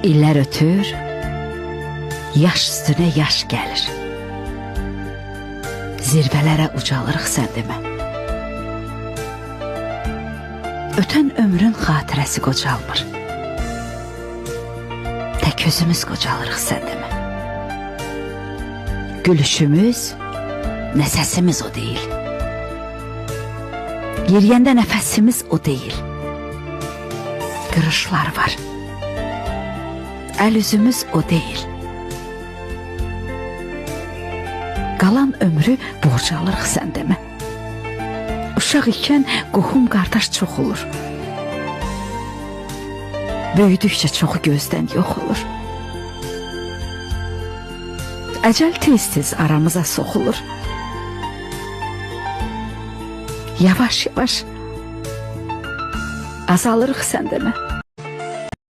İllər ötür, yaş üstünə yaş gəlir. Zirvələrə ucalırıq sən demə. Ötən ömrün xatirəsi qocalmır. Tək özümüz qocalırıq sən demə. Gülüşümüz, nə səsimiz o deyil. Yeriyəndə nəfəsimiz o deyil. Qırışlar var. Əl üzümüz o deyil. Qalan ömrü borcalırıq sən demə. Uşaq ikən qohum qardaş çox olur. Böyüdükcə çoxu gözdən yox olur. Əcəl tez-tez aramıza soxulur. Yavaş-yavaş azalırıq sən demə.